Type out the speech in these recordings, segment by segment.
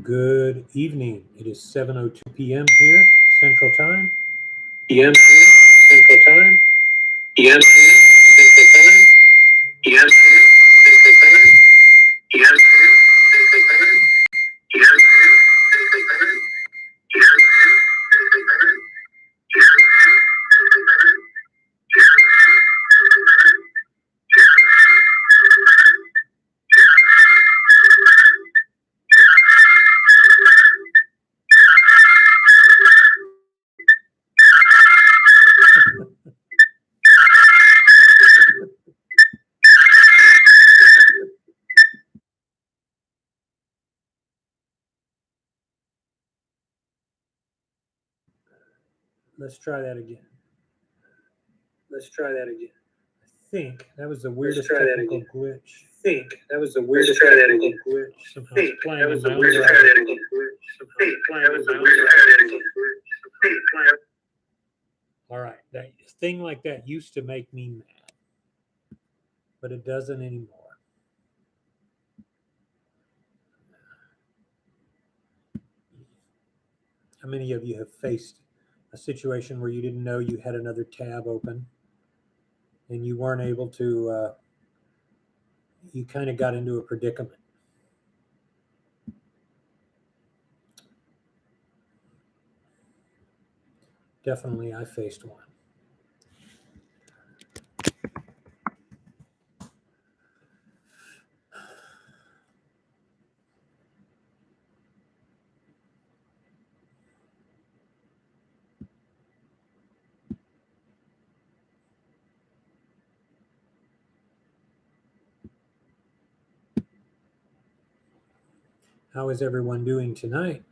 Good evening. It is 7:02 p.m. here, Central Time. PM here, Central Time. PM here, Central Time. PM here, Central Time. PM here, Central Time. PM here, Central Time. PM here, Central Time. PM here, Central Time. Let's try that again. Let's try that again. I think that was the weirdest technical glitch. Think that was the weirdest technical glitch. Somehow it's playing that was the weirdest technical glitch. Somehow it's playing that was the weirdest technical glitch. All right, that thing like that used to make me mad, but it doesn't anymore. How many of you have faced a situation where you didn't know you had another tab open and you weren't able to, you kind of got into a predicament? Definitely, I faced one. How is everyone doing tonight?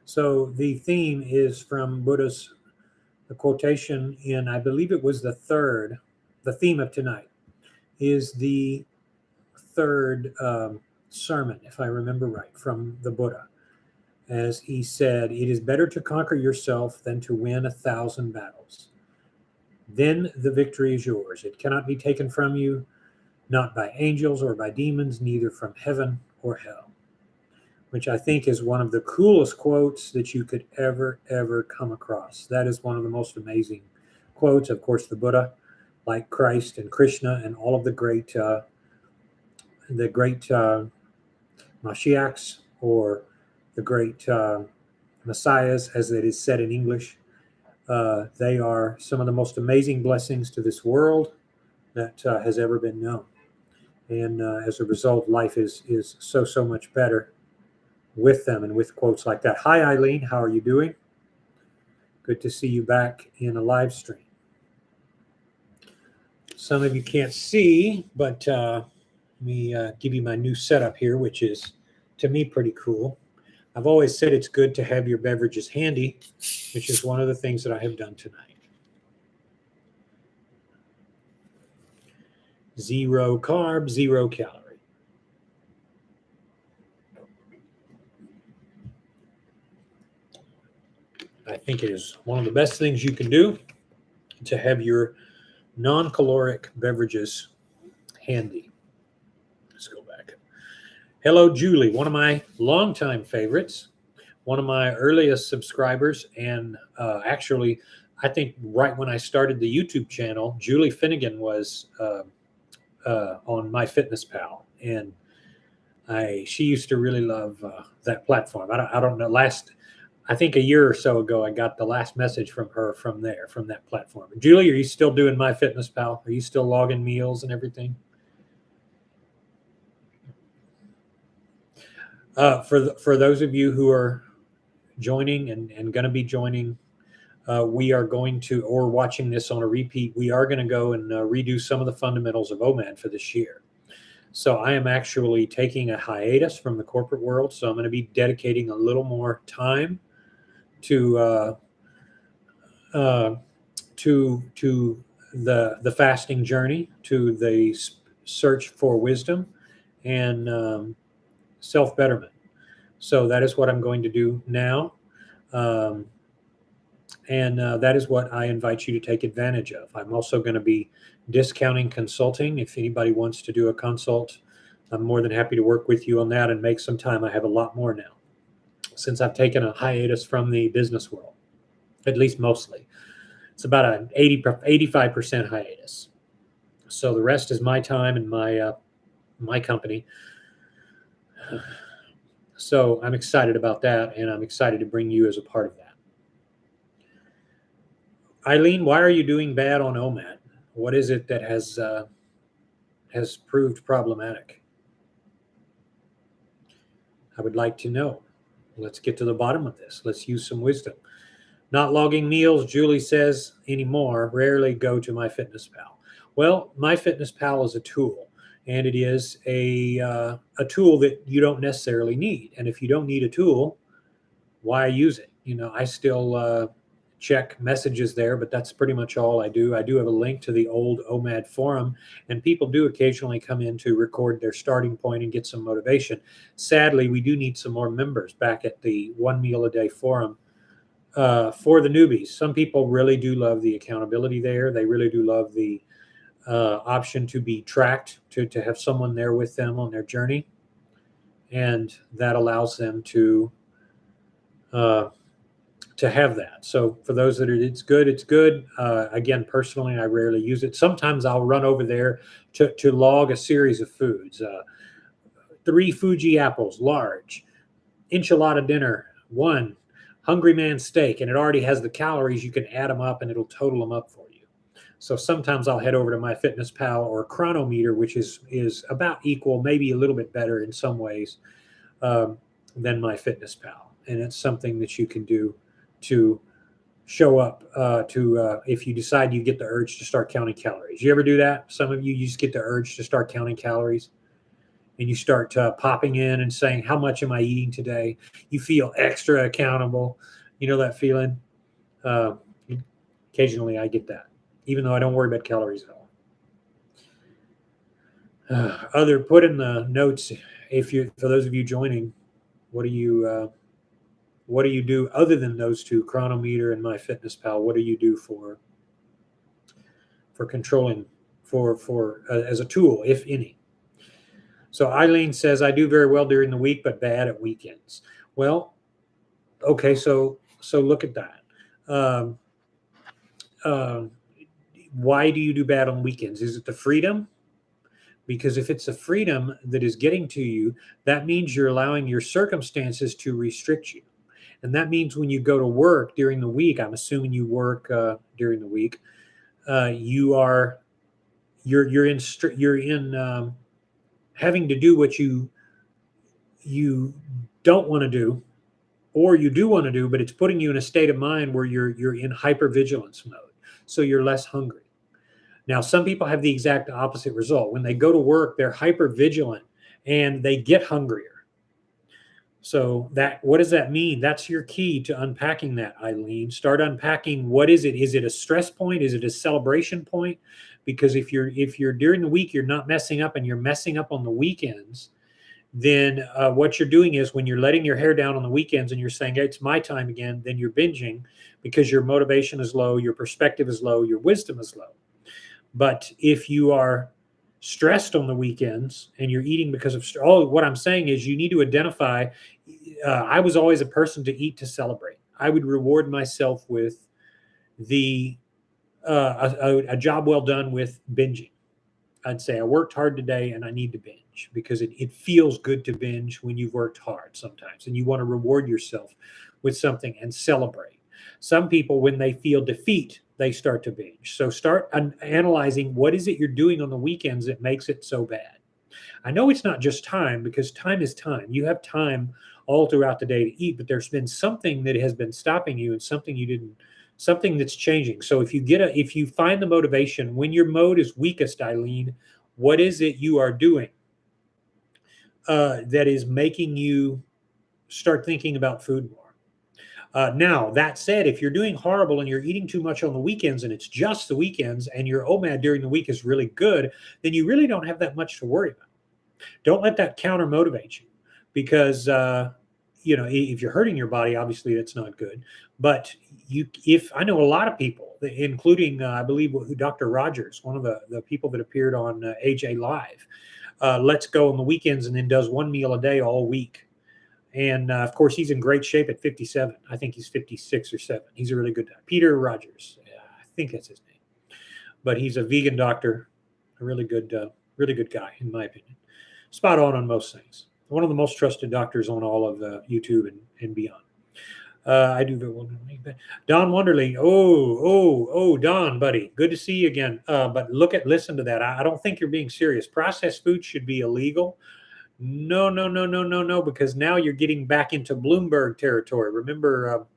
So the theme is from Buddha's the quotation in, I believe it was the theme of tonight is the third sermon, if I remember right, from the Buddha. As he said, it is better to conquer yourself than to win 1,000 battles. Then the victory is yours. It cannot be taken from you, not by angels or by demons, neither from heaven or hell. Which I think is one of the coolest quotes that you could ever come across. That is one of the most amazing quotes. Of course, the Buddha, like Christ and Krishna and all of the great Mashiachs, or the great Messiahs, as it is said in English. They are some of the most amazing blessings to this world that has ever been known. And as a result, life is so much better with them and with quotes like that. Hi, Eileen. How are you doing? Good to see you back in a live stream. Some of you can't see, but let me give you my new setup here, which is, to me, pretty cool. I've always said it's good to have your beverages handy, which is one of the things that I have done tonight. 0 carb, 0 calorie. I think it is one of the best things you can do to have your non-caloric beverages handy. Let's go back. Hello, Julie, one of my longtime favorites, one of my earliest subscribers, and actually, I think right when I started the YouTube channel, Julie Finnegan was on MyFitnessPal, and she used to really love that platform. I don't know. I think a year or so ago, I got the last message from her from that platform. Julie, are you still doing MyFitnessPal? Are you still logging meals and everything? For those of you who are joining and going to be joining, we are going to, or watching this on a repeat, we are going to go and redo some of the fundamentals of Omad for this year. So I am actually taking a hiatus from the corporate world. So I'm going to be dedicating a little more time to the fasting journey, to the search for wisdom and self-betterment. So that is what I'm going to do now. And that is what I invite you to take advantage of. I'm also going to be discounting consulting. If anybody wants to do a consult, I'm more than happy to work with you on that and make some time. I have a lot more now since I've taken a hiatus from the business world, at least mostly. It's about an 85% hiatus. So the rest is my time and my company. So I'm excited about that, and I'm excited to bring you as a part of that. Eileen, why are you doing bad on Omad? What is it that has proved problematic? I would like to know. Let's get to the bottom of this. Let's use some wisdom. Not logging meals, Julie says, anymore. Rarely go to MyFitnessPal. Well, MyFitnessPal is a tool, and it is a tool that you don't necessarily need. And if you don't need a tool, why use it? I still check messages there, but that's pretty much all I do. I do have a link to the old Omad forum, and people do occasionally come in to record their starting point and get some motivation. Sadly, we do need some more members back at the 1 meal a day forum for the newbies. Some people really do love the accountability there. They really do love the option to be tracked, to have someone there with them on their journey, and that allows them to have that. So for those that it's good, it's good. Again, personally, I rarely use it. Sometimes I'll run over there to log a series of foods. 3 Fuji apples, large. Enchilada dinner, 1. Hungry man steak, and it already has the calories. You can add them up, and it'll total them up for you. So sometimes I'll head over to MyFitnessPal or Chronometer, which is about equal, maybe a little bit better in some ways than MyFitnessPal. And it's something that you can do to show up if you decide you get the urge to start counting calories. You ever do that? Some of you just get the urge to start counting calories, and you start popping in and saying, how much am I eating today? You feel extra accountable. You know that feeling? Occasionally I get that, even though I don't worry about calories at all. Put in the notes, for those of you joining, what do you do other than those two, Chronometer and MyFitnessPal? What do you do for controlling for as a tool, if any? So Eileen says, I do very well during the week, but bad at weekends. Well, okay, so look at that. Why do you do bad on weekends? Is it the freedom? Because if it's the freedom that is getting to you, that means you're allowing your circumstances to restrict you. And that means when you go to work during the week, I'm assuming you work during the week, you're in having to do what you don't want to do, or you do want to do, but it's putting you in a state of mind where you're in hypervigilance mode. So you're less hungry. Now, some people have the exact opposite result. When they go to work, they're hypervigilant and they get hungrier. So what does that mean? That's your key to unpacking that, Eileen. Start unpacking. What is it? Is it a stress point? Is it a celebration point? Because if you're during the week, you're not messing up, and you're messing up on the weekends, then what you're doing is, when you're letting your hair down on the weekends and you're saying, hey, it's my time again, then you're binging because your motivation is low, your perspective is low, your wisdom is low. But if you are stressed on the weekends and you're eating because of what I'm saying is, you need to identify. I was always a person to eat to celebrate. I would reward myself with a job well done with binging. I'd say I worked hard today and I need to binge, because it feels good to binge when you've worked hard sometimes, and you want to reward yourself with something and celebrate. Some people, when they feel defeat, they start to binge. So start analyzing, what is it you're doing on the weekends that makes it so bad? I know it's not just time, because time is time. You have time all throughout the day to eat, but there's been something that has been stopping you, and something that's changing. So if you find the motivation when your mode is weakest, Eileen, what is it you are doing that is making you start thinking about food more? Now, that said, if you're doing horrible and you're eating too much on the weekends, and it's just the weekends, and your OMAD during the week is really good, then you really don't have that much to worry about. Don't let that counter motivate you, because if you're hurting your body, obviously that's not good. But if I know a lot of people, including I believe Dr. Rogers, one of the people that appeared on AJ Live, lets go on the weekends and then does one meal a day all week. And of course, he's in great shape at 57. I think he's 56 or 7. He's a really good guy. Peter Rogers, I think that's his name. But he's a vegan doctor, a really good guy in my opinion. Spot on most things. One of the most trusted doctors on all of YouTube and beyond. I do very well. Don Wonderly. Oh, Don, buddy. Good to see you again. But listen to that. I don't think you're being serious. Processed food should be illegal. No, because now you're getting back into Bloomberg territory. Remember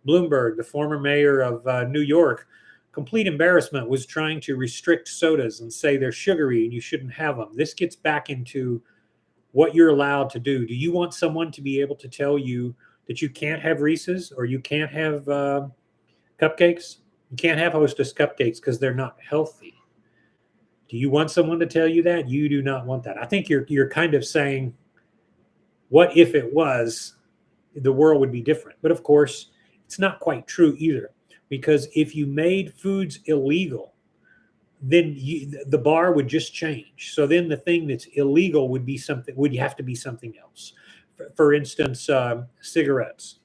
Bloomberg, the former mayor of New York, complete embarrassment, was trying to restrict sodas and say they're sugary and you shouldn't have them. This gets back into what you're allowed to do. Do you want someone to be able to tell you that you can't have Reese's or you can't have cupcakes? You can't have Hostess cupcakes because they're not healthy. Do you want someone to tell you that? You do not want that. I think you're kind of saying, what if it was, the world would be different. But of course, it's not quite true either, because if you made foods illegal, then the bar would just change. So then the thing that's illegal would have to be something else. For instance, cigarettes.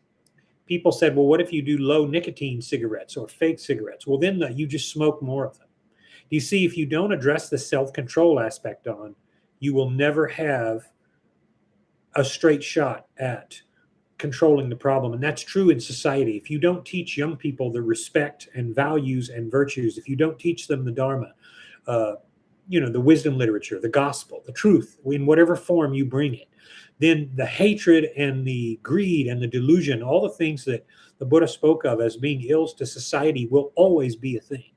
People said, well, what if you do low nicotine cigarettes or fake cigarettes? Well, then you just smoke more of them. You see, if you don't address the self-control aspect you will never have a straight shot at controlling the problem. And that's true in society. If you don't teach young people the respect and values and virtues, if you don't teach them the Dharma, the wisdom literature, the gospel, the truth, in whatever form you bring it, then the hatred and the greed and the delusion, all the things that the Buddha spoke of as being ills to society, will always be a thing.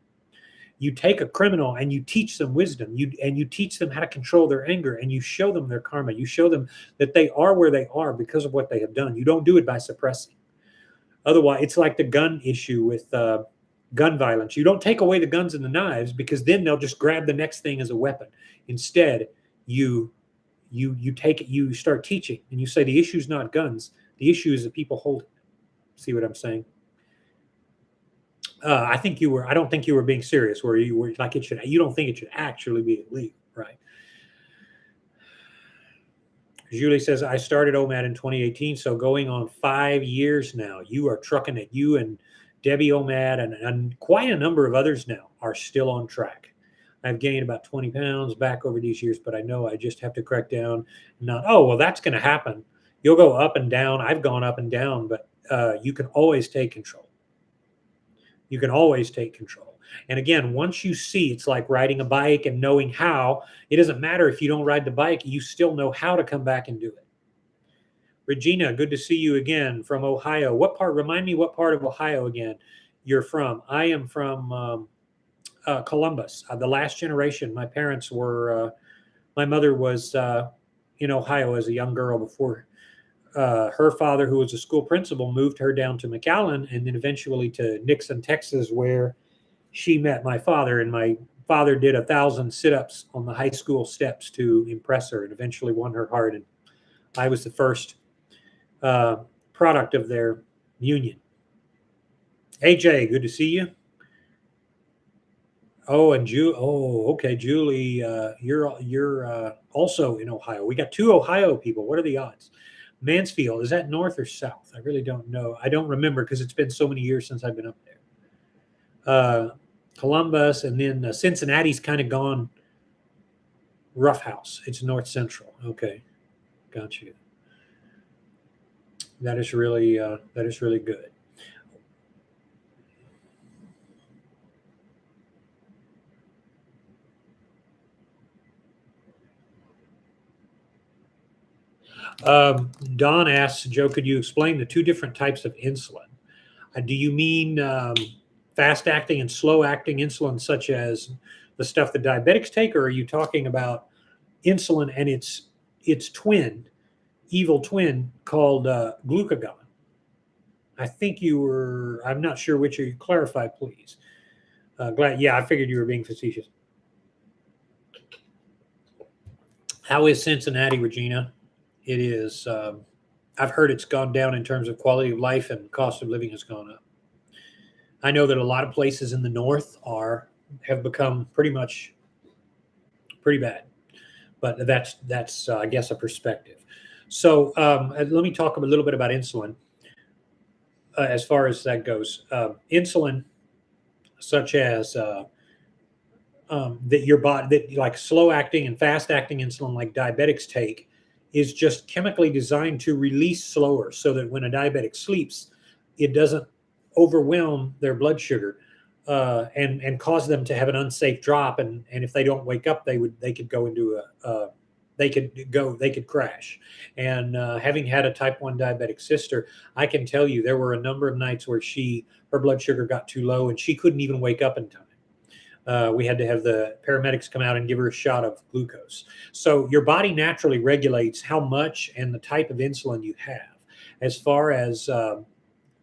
You take a criminal and you teach them wisdom, you teach them how to control their anger, and you show them their karma. You show them that they are where they are because of what they have done. You don't do it by suppressing. Otherwise, it's like the gun issue with gun violence. You don't take away the guns and the knives, because then they'll just grab the next thing as a weapon. Instead, you start teaching, and you say the issue is not guns. The issue is the people holding it. See what I'm saying? I don't think you were being serious, where you were like, you don't think it should actually be illegal, right? Julie says, I started Omad in 2018, so going on 5 years now. You are trucking it. You and Debbie Omad and quite a number of others now are still on track. I've gained about 20 pounds back over these years, but I know I just have to crack down. That's going to happen. You'll go up and down. I've gone up and down, but you can always take control. You can always take control. And again, once you see, it's like riding a bike and knowing how. It doesn't matter if you don't ride the bike, you still know how to come back and do it. Regina, good to see you again from Ohio. Remind me what part of Ohio again you're from. I am from Columbus, the last generation. My parents were, my mother was in Ohio as a young girl before her father, who was a school principal, moved her down to McAllen and then eventually to Nixon, Texas, where she met my father. And my father did 1,000 sit-ups on the high school steps to impress her and eventually won her heart. And I was the first product of their union. AJ, good to see you. Oh, and okay, Julie, you're also in Ohio. We got 2 Ohio people. What are the odds? Mansfield, is that north or south? I really don't know. I don't remember because it's been so many years since I've been up there. Columbus, and then Cincinnati's kind of gone roughhouse. It's north central. Okay, got you. That is really good. Don asks, Joe, could you explain the 2 different types of insulin? Do you mean fast-acting and slow-acting insulin, such as the stuff that diabetics take, or are you talking about insulin and its twin, evil twin, called glucagon? I think I'm not sure which you clarify, please. I figured you were being facetious. How is Cincinnati, Regina? It is I've heard it's gone down in terms of quality of life, and cost of living has gone up. I know that a lot of places in the north have become pretty bad, but that's I guess a perspective. So let me talk a little bit about insulin as far as that goes. Insulin, such as that your body, that like slow acting and fast acting insulin, like diabetics take, is just chemically designed to release slower, so that when a diabetic sleeps, it doesn't overwhelm their blood sugar and cause them to have an unsafe drop. And if they don't wake up, they could go into they could crash. And having had a type 1 diabetic sister, I can tell you there were a number of nights where her blood sugar got too low and she couldn't even wake up in time. We had to have the paramedics come out and give her a shot of glucose. So your body naturally regulates how much and the type of insulin you have. As far as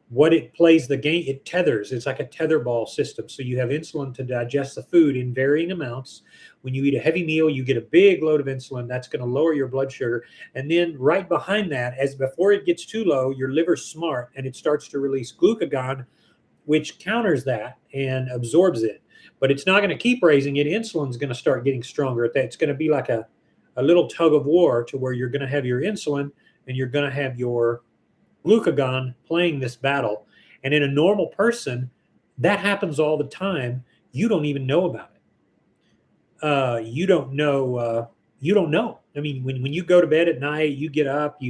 what it plays the game, it tethers. It's like a tetherball system. So you have insulin to digest the food in varying amounts. When you eat a heavy meal, you get a big load of insulin. That's going to lower your blood sugar. And then right behind that, as before it gets too low, your liver's smart and it starts to release glucagon, which counters that and absorbs it. But it's not going to keep raising it. Insulin's going to start getting stronger at that. It's going to be like a little tug of war, to where you're going to have your insulin and you're going to have your glucagon playing this battle. And in a normal person, that happens all the time. You don't even know about it. You don't know. You don't know. I mean, when you go to bed at night, you get up,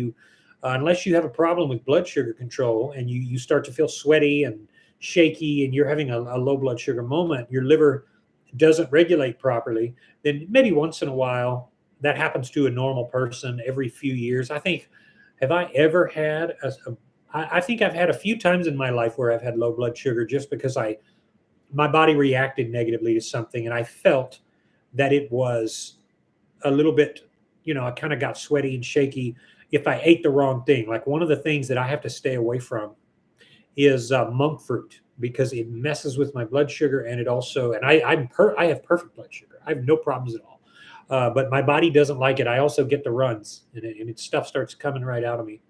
unless you have a problem with blood sugar control and you start to feel sweaty and shaky and you're having a low blood sugar moment, your liver doesn't regulate properly, then maybe once in a while that happens to a normal person every few years. I think, have I ever had I think I've had a few times in my life where I've had low blood sugar just because my body reacted negatively to something and I felt that it was a little bit, I kind of got sweaty and shaky if I ate the wrong thing. Like one of the things that I have to stay away from is monk fruit, because it messes with my blood sugar, and it also, and I have perfect blood sugar. I have no problems at all, but my body doesn't like it. I also get the runs, and stuff starts coming right out of me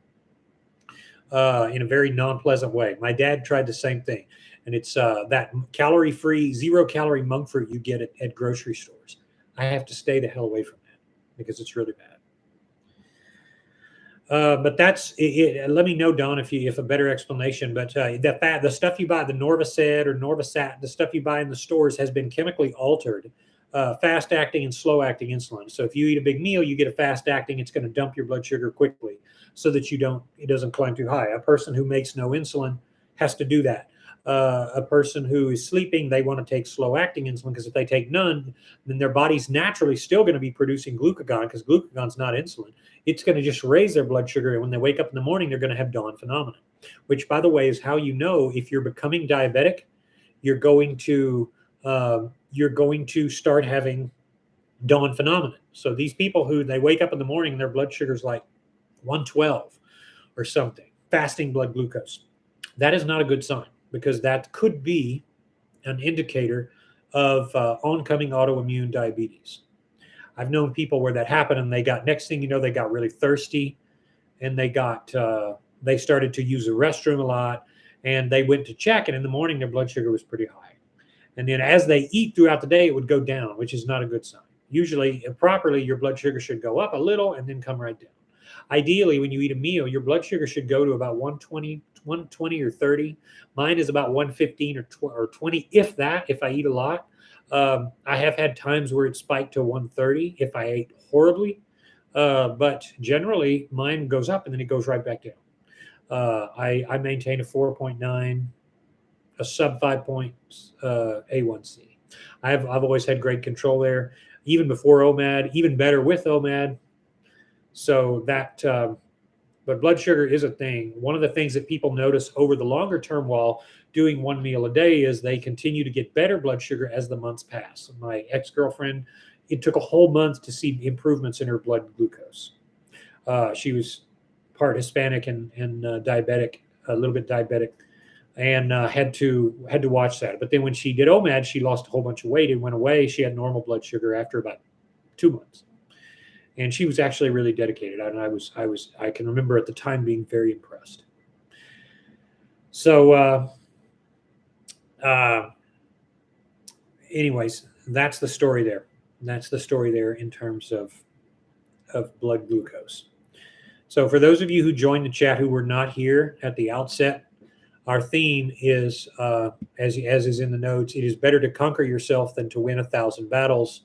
in a very non-pleasant way. My dad tried the same thing, and it's that calorie-free, 0-calorie monk fruit you get at grocery stores. I have to stay the hell away from that because it's really bad. But that's it. Let me know, Don, if a better explanation. But the stuff you buy, the Norvacid or Norvasat, the stuff you buy in the stores has been chemically altered, fast acting and slow acting insulin. So if you eat a big meal, you get a fast acting. It's going to dump your blood sugar quickly, so that it doesn't climb too high. A person who makes no insulin has to do that. A person who is sleeping, they want to take slow acting insulin, because if they take none, then their body's naturally still going to be producing glucagon, because glucagon's not insulin. It's going to just raise their blood sugar. And when they wake up in the morning, they're going to have dawn phenomenon, which, by the way, is how you know if you're becoming diabetic. You're going to start having dawn phenomenon. So these people who they wake up in the morning and their blood sugar's like 112 or something, fasting blood glucose, that is not a good sign, because that could be an indicator of oncoming autoimmune diabetes. I've known people where that happened, and next thing you know, they got really thirsty, and they started to use the restroom a lot, and they went to check, and in the morning their blood sugar was pretty high. And then as they eat throughout the day, it would go down, which is not a good sign. Usually, properly, your blood sugar should go up a little and then come right down. Ideally, when you eat a meal, your blood sugar should go to about 120 or 30. Mine is about 115 or 20, if that, if I eat a lot. I have had times where it spiked to 130 if I ate horribly, but generally mine goes up and then it goes right back down. I maintain a 4.9, a sub 5 points A1C. I've always had great control there, even before Omad, even better with Omad. So that, but blood sugar is a thing. One of the things that people notice over the longer term while doing one meal a day is they continue to get better blood sugar as the months pass. My ex-girlfriend, it took a whole month to see improvements in her blood glucose. She was part Hispanic and diabetic, a little bit diabetic, and had to watch that. But then when she did OMAD, she lost a whole bunch of weight. It went away. She had normal blood sugar after about 2 months. And she was actually really dedicated. And I can remember at the time being very impressed. So, anyways, that's the story there. That's the story there in terms of blood glucose. So, for those of you who joined the chat who were not here at the outset, our theme is, as is in the notes, it is better to conquer yourself than to win 1,000 battles.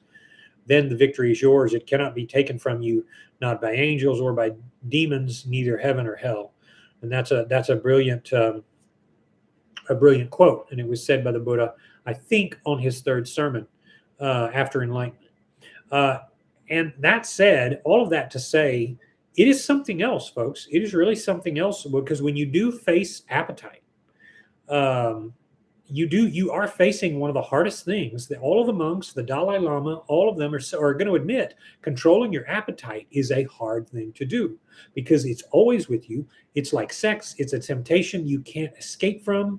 Then the victory is yours. It cannot be taken from you, not by angels or by demons, neither heaven or hell. And that's a brilliant quote. And it was said by the Buddha, I think, on his third sermon after enlightenment. And that said, all of that to say, it is something else, folks. It is really something else, because when you do face appetite, you are facing one of the hardest things that all of the monks, the Dalai Lama, all of them are going to admit. Controlling your appetite is a hard thing to do, because it's always with you. It's like sex. It's a temptation you can't escape from.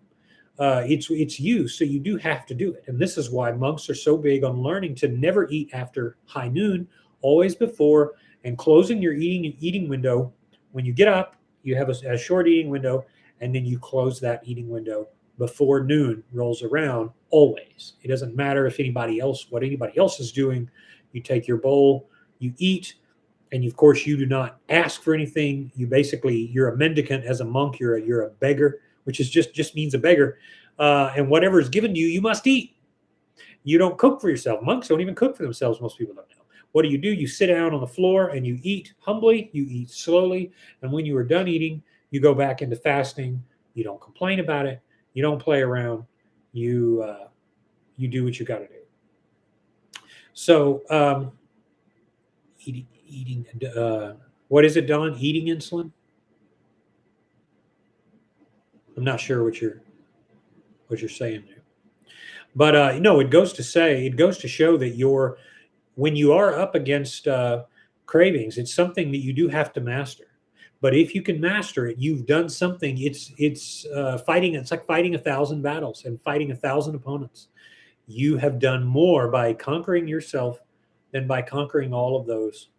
It's you, so you do have to do it. And this is why monks are so big on learning to never eat after high noon, always before, and closing your eating window. When you get up, you have a short eating window, and then you close that eating window before noon rolls around. Always. It doesn't matter what anybody else is doing. You take your bowl, you eat, and of course you do not ask for anything. You're a mendicant. As a monk, you're a beggar, which is just means a beggar. And whatever is given to you, you must eat. You don't cook for yourself. Monks don't even cook for themselves. Most people don't know. What do? You sit down on the floor and you eat humbly, you eat slowly. And when you are done eating, you go back into fasting. You don't complain about it. You don't play around. You do what you got to do. So eating. What is it, Don? Eating insulin? I'm not sure what you're saying there. But no, it goes to show that when you are up against cravings, it's something that you do have to master. But if you can master it, you've done something. It's fighting. It's like fighting 1,000 battles and fighting 1,000 opponents. You have done more by conquering yourself than by conquering all of those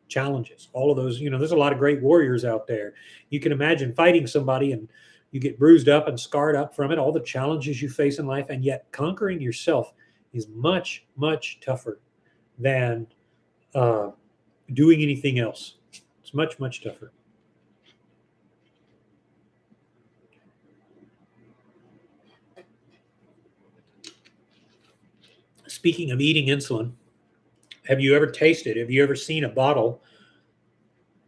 challenges. All of those, there's a lot of great warriors out there. You can imagine fighting somebody and you get bruised up and scarred up from it, all the challenges you face in life, and yet conquering yourself is much, much tougher than doing anything else. It's much, much tougher. Speaking of eating insulin, have you ever seen a vial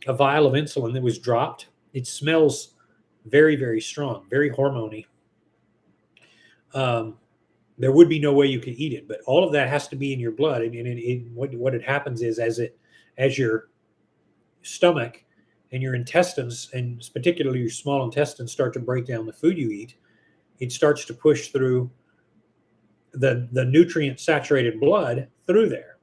of insulin that was dropped? It smells very, very strong, very hormony. There would be no way you could eat it, but all of that has to be in your blood. And what happens is, as your stomach and your intestines, and particularly your small intestines, start to break down the food you eat, it starts to push through the nutrient saturated blood through there.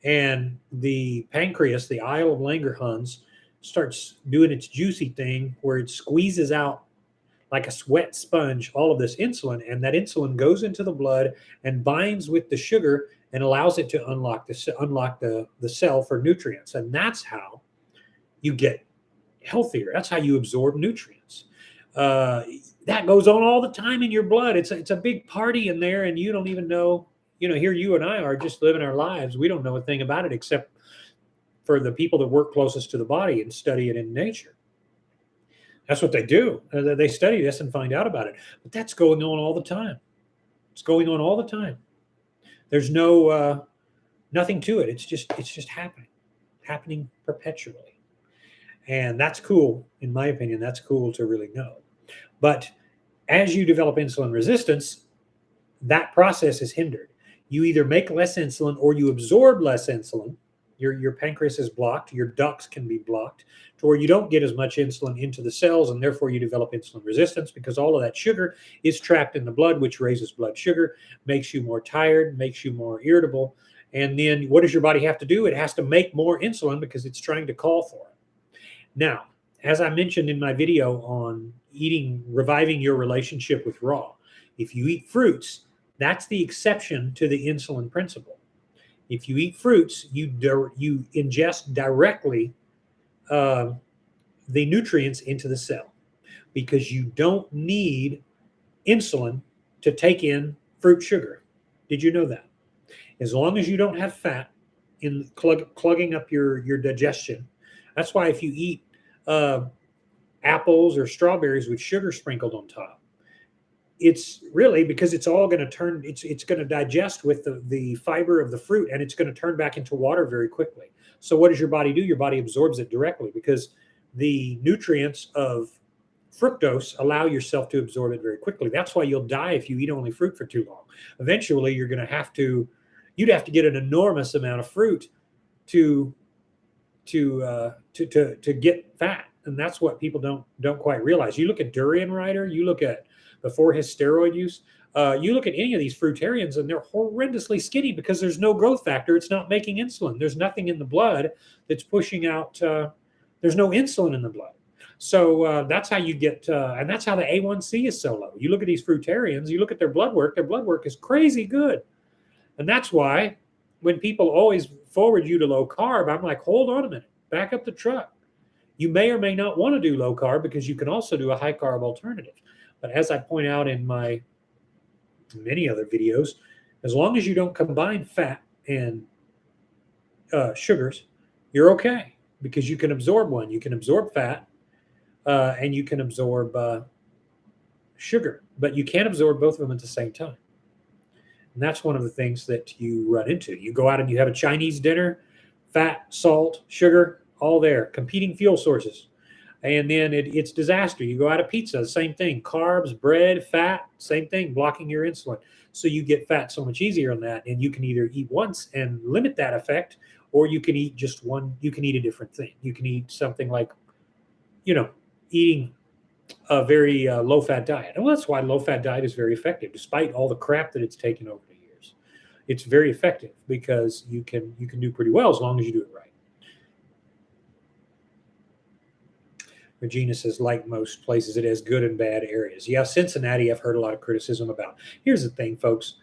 And the pancreas, the Isle of Langerhans, starts doing its juicy thing where it squeezes out like a wet sponge all of this insulin, and that insulin goes into the blood and binds with the sugar and allows it to unlock the cell for nutrients. And that's how you get healthier. That's how you absorb nutrients. That goes on all the time in your blood. It's a big party in there, and you don't even know. Here you and I are just living our lives. We don't know a thing about it except for the people that work closest to the body and study it in nature. That's what they do. They study this and find out about it. But that's going on all the time. It's going on all the time. There's nothing to it. It's just happening perpetually. And that's cool, in my opinion. That's cool to really know. But as you develop insulin resistance, that process is hindered. You either make less insulin or you absorb less insulin. Your pancreas is blocked. Your ducts can be blocked to where you don't get as much insulin into the cells, and therefore you develop insulin resistance, because all of that sugar is trapped in the blood, which raises blood sugar, makes you more tired, makes you more irritable. And then what does your body have to do? It has to make more insulin because it's trying to call for it. Now, as I mentioned in my video on reviving your relationship with raw, if you eat fruits, that's the exception to the insulin principle. If you eat fruits, you ingest directly uh, the nutrients into the cell because you don't need insulin to take in fruit sugar. Did you know that? As long as you don't have fat in plugging up your digestion, that's why if you eat uh, apples or strawberries with sugar sprinkled on top, it's really because it's all going to turn it's going to digest with the fiber of the fruit, and it's going to turn back into water very quickly. So what does your body do? Your body absorbs it directly because the nutrients of fructose allow yourself to absorb it very quickly. That's why you'll die if you eat only fruit for too long. Eventually you'd have to get an enormous amount of fruit to to get fat, and that's what people don't quite realize. You look at Durian Rider, you look at before his steroid use, you look at any of these fruitarians, and they're horrendously skinny because there's no growth factor. It's not making insulin. There's nothing in the blood that's pushing out. There's no insulin in the blood. So that's how you get, and that's how the A1C is so low. You look at these fruitarians, you look at their blood work is crazy good. And that's why when people always forward you to low carb, I'm like, hold on a minute, back up the truck. You may or may not want to do low carb because you can also do a high carb alternative. But as I point out in my many other videos, as long as you don't combine fat and sugars, you're okay because you can absorb one. You can absorb fat and you can absorb sugar, but you can't absorb both of them at the same time. And that's one of the things that you run into. You go out and you have a Chinese dinner, fat, salt, sugar, all there, competing fuel sources. And then it's disaster. You go out of pizza, same thing, carbs, bread, fat, same thing, blocking your insulin. So you get fat so much easier on that. And you can either eat once and limit that effect, or you can eat just one. You can eat a different thing. You can eat something like, eating a very low-fat diet. And that's why low-fat diet is very effective, despite all the crap that it's taken over the years. It's very effective because you can do pretty well as long as you do it right. Regina says, like most places, it has good and bad areas. Yeah, Cincinnati, I've heard a lot of criticism about. Here's the thing, folks.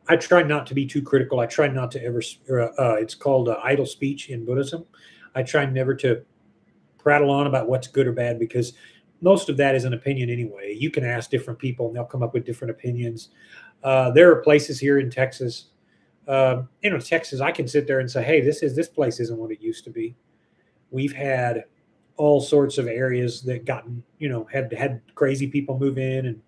I try not to be too critical. I try not to ever, it's called idle speech in Buddhism. I try never to prattle on about what's good or bad because most of that is an opinion anyway. You can ask different people and they'll come up with different opinions. There are places here in Texas, Texas, I can sit there and say, hey, this place isn't what it used to be. We've had all sorts of areas that had crazy people move in, and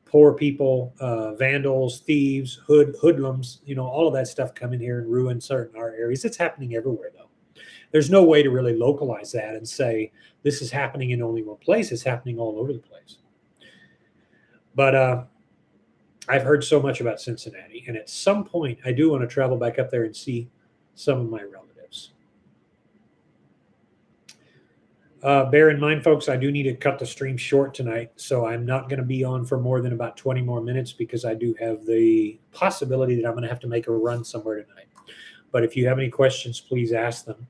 poor people, vandals, thieves, hoodlums, all of that stuff come in here and ruin certain our areas. It's happening everywhere though. There's no way to really localize that and say this is happening in only one place. It's happening all over the place. But I've heard so much about Cincinnati, and at some point I do want to travel back up there and see some of my relatives. Bear in mind, folks, I do need to cut the stream short tonight, so I'm not going to be on for more than about 20 more minutes because I do have the possibility that I'm going to have to make a run somewhere tonight. But if you have any questions, please ask them.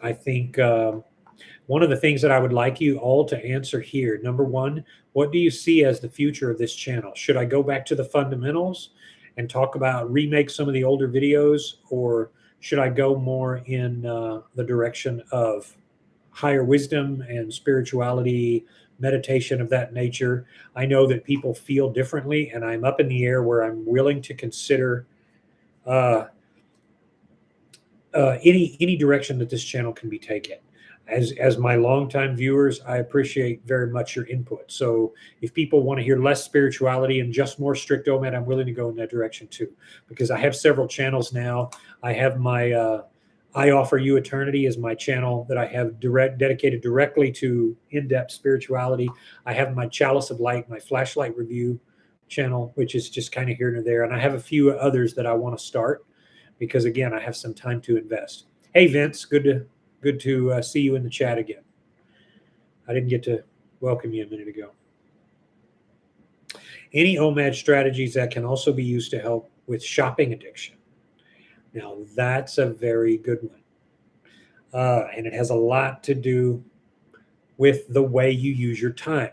I think one of the things that I would like you all to answer here, number one, what do you see as the future of this channel? Should I go back to the fundamentals and remake some of the older videos, or should I go more in the direction of higher wisdom and spirituality, meditation of that nature? I know that people feel differently, and I'm up in the air where I'm willing to consider any direction that this channel can be taken. As my longtime viewers, I appreciate very much your input. So if people want to hear less spirituality and just more strict Omad, I'm willing to go in that direction too, because I have several channels now. I have my I Offer You Eternity is my channel that I have dedicated directly to in-depth spirituality. I have my Chalice of Light, my flashlight review channel, which is just kind of here and there. And I have a few others that I want to start because, again, I have some time to invest. Hey, Vince, good to see you in the chat again. I didn't get to welcome you a minute ago. Any Omad strategies that can also be used to help with shopping addiction? Now, that's a very good one. And it has a lot to do with the way you use your time.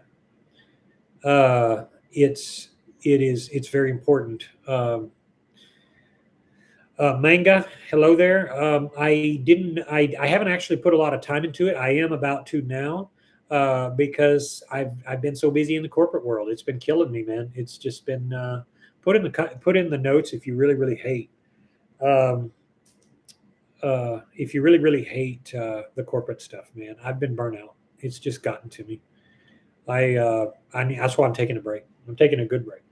It's very important. Manga, hello there. I haven't actually put a lot of time into it. I am about to now, because I've been so busy in the corporate world. It's been killing me, man. It's just been, put in the notes if you really really hate, um, the corporate stuff, man. I've been burnt out. It's just gotten to me. That's why I'm taking a break. I'm taking a good break.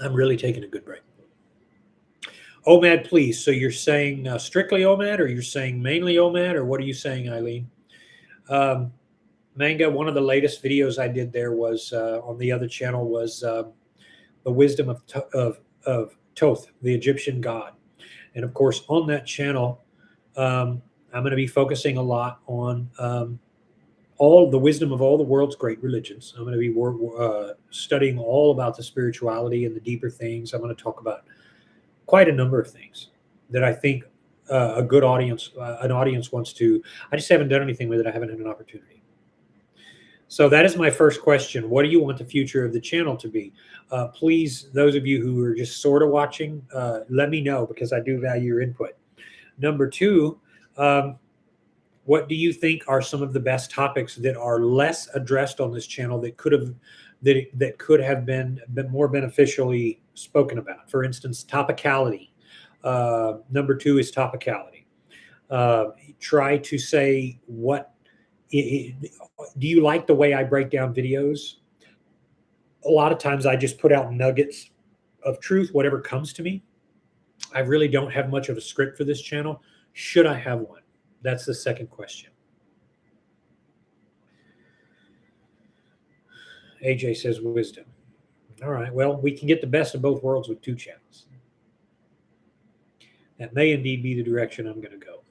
I'm really taking a good break. Omad, please. So you're saying strictly Omad, or you're saying mainly Omad, or what are you saying, Eileen? Um, Manga, one of the latest videos I did there was, on the other channel, was the wisdom of Thoth, the Egyptian god. And of course, on that channel, I'm going to be focusing a lot on, all the wisdom of all the world's great religions. I'm going to be studying all about the spirituality and the deeper things. I'm going to talk about quite a number of things that I think, a good audience, an audience wants to. I just haven't done anything with it. I haven't had an opportunity. So that is my first question. What do you want the future of the channel to be? Please, those of you who are just sort of watching, let me know, because I do value your input. Number two, what do you think are some of the best topics that are less addressed on this channel that could have been more beneficially spoken about? For instance, topicality. Number two is topicality. Try to say do you like the way I break down videos? A lot of times I just put out nuggets of truth, whatever comes to me. I really don't have much of a script for this channel. Should I have one? That's the second question. AJ says wisdom. All right. Well, we can get the best of both worlds with two channels. That may indeed be the direction I'm going to go.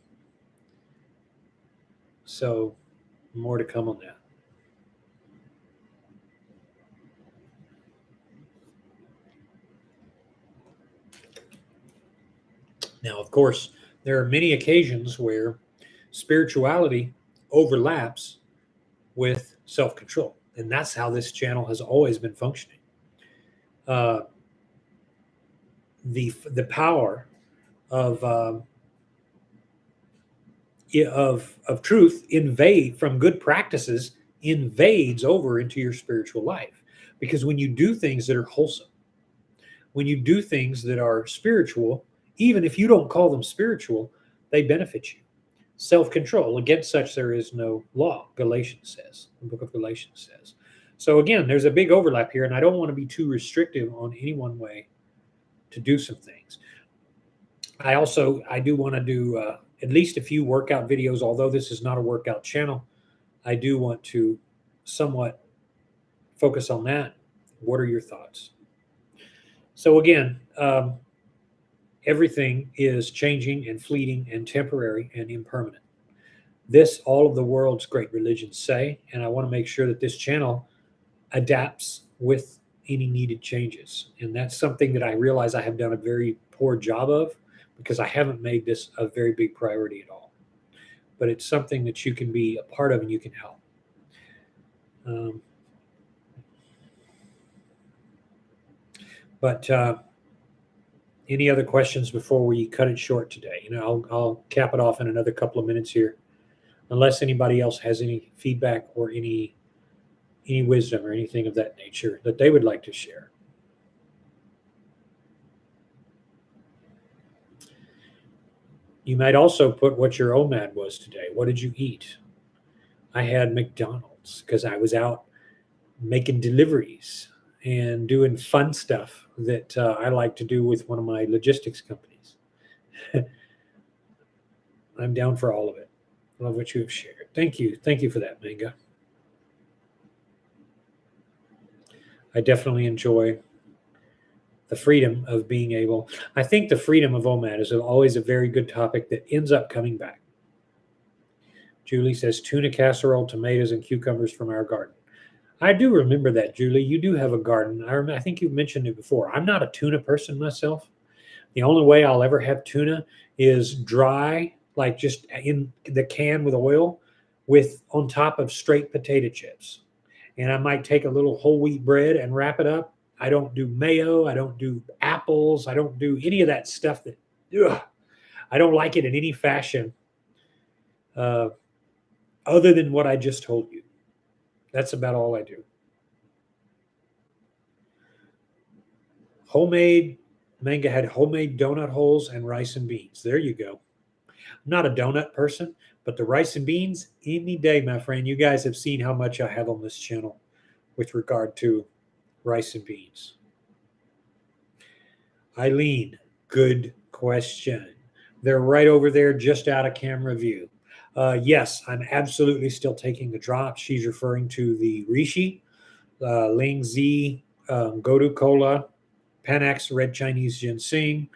So, more to come on that. Now, of course, there are many occasions where spirituality overlaps with self-control, and that's how this channel has always been functioning. The power of truth from good practices invades over into your spiritual life, because when you do things that are wholesome, when you do things that are spiritual, even if you don't call them spiritual, they benefit you. Self-control, against such there is no law, Galatians says, the book of Galatians says. So again, there's a big overlap here, and I don't want to be too restrictive on any one way to do some things. I do want to do at least a few workout videos, although this is not a workout channel. I do want to somewhat focus on that. What are your thoughts? So again, everything is changing and fleeting and temporary and impermanent. This, all of the world's great religions say, and I want to make sure that this channel adapts with any needed changes. And that's something that I realize I have done a very poor job of, because I haven't made this a very big priority at all. But it's something that you can be a part of and you can help. But any other questions before we cut it short today? I'll cap it off in another couple of minutes here, unless anybody else has any feedback or any wisdom or anything of that nature that they would like to share. You might also put what your OMAD was today. What did you eat? I had McDonald's because I was out making deliveries and doing fun stuff that I like to do with one of my logistics companies. I'm down for all of it. Love what you have shared. Thank you. Thank you for that, Manga. I definitely enjoy the freedom of being able. I think the freedom of OMAD is always a very good topic that ends up coming back. Julie says tuna casserole, tomatoes, and cucumbers from our garden. I do remember that, Julie. You do have a garden. I think you've mentioned it before. I'm not a tuna person myself. The only way I'll ever have tuna is dry, like just in the can with oil, with on top of straight potato chips. And I might take a little whole wheat bread and wrap it up. I don't do mayo. I don't do apples. I don't do any of that stuff that, ugh, I don't like it in any fashion uh, other than what I just told you. That's about all I do. Homemade Manga had homemade donut holes and rice and beans. There you go. I'm not a donut person, but the rice and beans, any day, my friend. You guys have seen how much I have on this channel with regard to rice and beans. Eileen, good question. They're right over there, just out of camera view. Yes, I'm absolutely still taking the drops. She's referring to the Rishi, Ling Zi, Godu Cola, Panax Red Chinese Ginseng,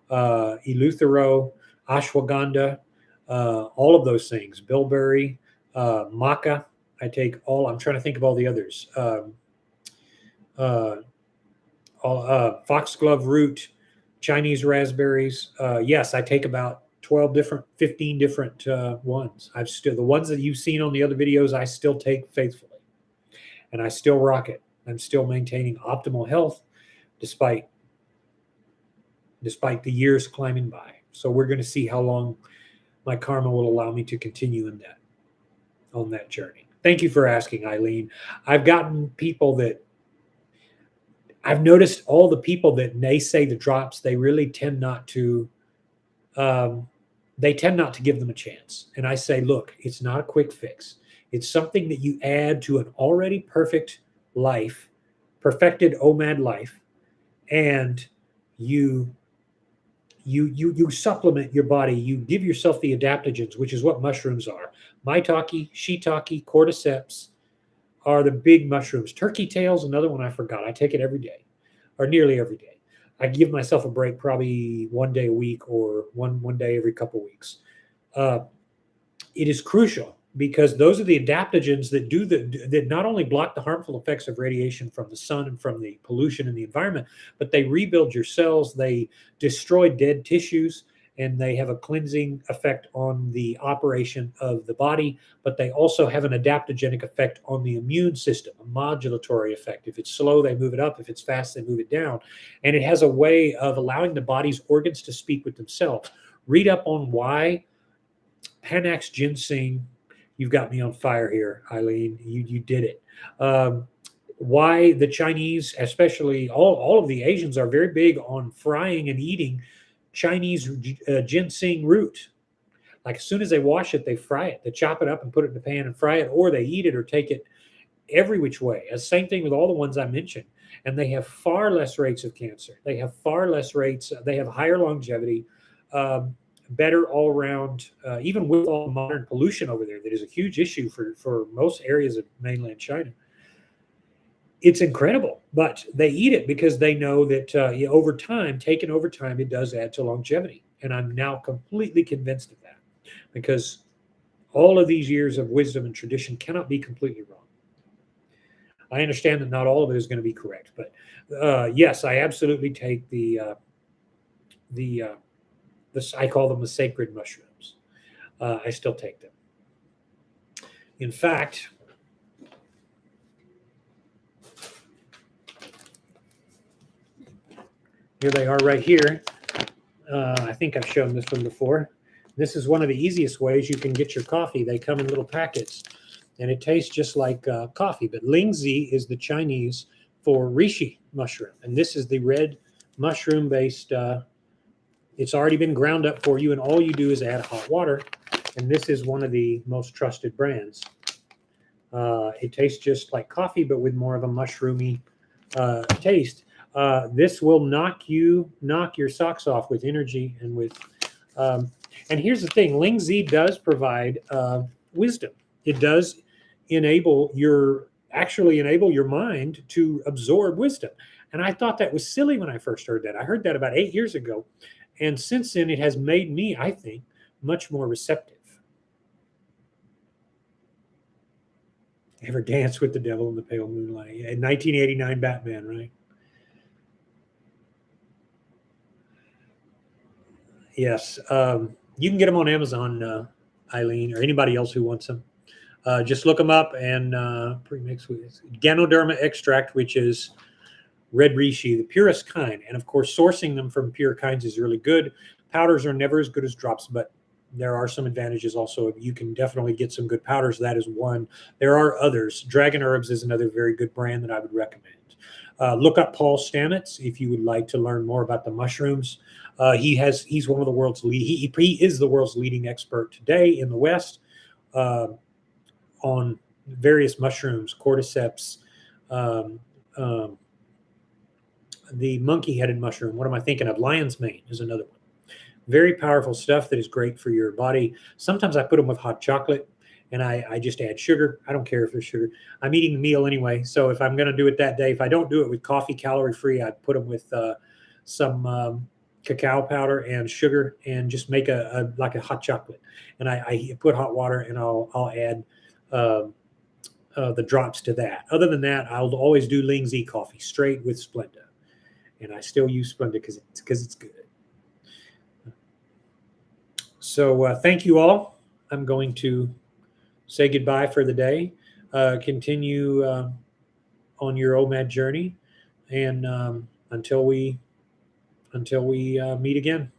Eleuthero, Ashwagandha, all of those things. Bilberry, Maca. I take all. I'm trying to think of all the others. Uh, Foxglove root, Chinese raspberries. Yes, I take about 12 different, 15 different ones. I've still, the ones that you've seen on the other videos, I still take faithfully. And I still rock it. I'm still maintaining optimal health despite the years climbing by. So we're going to see how long my karma will allow me to continue in that, on that journey. Thank you for asking, Eileen. I've gotten people that I've noticed all the people that naysay the drops, they really tend not to, they tend not to give them a chance. And I say, look, it's not a quick fix. It's something that you add to an already perfect life, perfected Omad life, and you supplement your body. You give yourself the adaptogens, which is what mushrooms are. Maitake, shiitake, cordyceps are the big mushrooms. Turkey tail's another one I forgot. I take it every day, or nearly every day. I give myself a break probably one day a week or one day every couple of weeks. It is crucial because those are the adaptogens that not only block the harmful effects of radiation from the sun and from the pollution in the environment, but they rebuild your cells, they destroy dead tissues, and they have a cleansing effect on the operation of the body, but they also have an adaptogenic effect on the immune system, a modulatory effect. If it's slow, they move it up. If it's fast, they move it down. And it has a way of allowing the body's organs to speak with themselves. Read up on why Panax ginseng, you've got me on fire here, Eileen. You did it. Why the Chinese, especially all of the Asians, are very big on frying and eating Chinese ginseng root. Like as soon as they wash it, they fry it. They chop it up and put it in the pan and fry it, or they eat it or take it every which way. The same thing with all the ones I mentioned. And they have far less rates of cancer. They have far less rates. They have higher longevity, better all around, even with all modern pollution over there. That is a huge issue for most areas of mainland China. It's incredible, but they eat it because they know that over time, taken over time, it does add to longevity. And I'm now completely convinced of that because all of these years of wisdom and tradition cannot be completely wrong. I understand that not all of it is going to be correct, but yes, I absolutely take I call them the sacred mushrooms. I still take them. In fact, here they are right here. I think I've shown this one before. This is one of the easiest ways you can get your coffee. They come in little packets, and it tastes just like coffee. But Lingzi is the Chinese for reishi mushroom, and this is the red mushroom-based. It's already been ground up for you, and all you do is add hot water. And this is one of the most trusted brands. It tastes just like coffee, but with more of a mushroomy taste. This will knock your socks off with energy and with. And here's the thing: Lingzi does provide wisdom. It does enable your mind to absorb wisdom. And I thought that was silly when I first heard that. I heard that about 8 years ago, and since then it has made me, I think, much more receptive. Ever dance with the devil in the pale moonlight? In 1989 Batman, right? Yes. You can get them on Amazon, Eileen, or anybody else who wants them. Just look them up and pre-mix with Ganoderma extract, which is red reishi, the purest kind. And of course, sourcing them from pure kinds is really good. Powders are never as good as drops, but there are some advantages also. You can definitely get some good powders. That is one. There are others. Dragon Herbs is another very good brand that I would recommend. Look up Paul Stamets if you would like to learn more about the mushrooms. He's one of the world's he is the world's leading expert today in the West on various mushrooms, cordyceps, um, um, the monkey-headed mushroom. What am I thinking of? Lion's mane is another one. Very powerful stuff that is great for your body. Sometimes I put them with hot chocolate, and I just add sugar. I don't care if there's sugar. I'm eating the meal anyway, so if I'm going to do it that day, if I don't do it with coffee, calorie-free, I'd put them with some cacao powder and sugar, and just make like a hot chocolate. And I put hot water, and I'll add the drops to that. Other than that, I'll always do Ling Z coffee straight with Splenda, and I still use Splenda because it's good. So thank you all. I'm going to say goodbye for the day. Continue on your Omad journey, and until we meet again.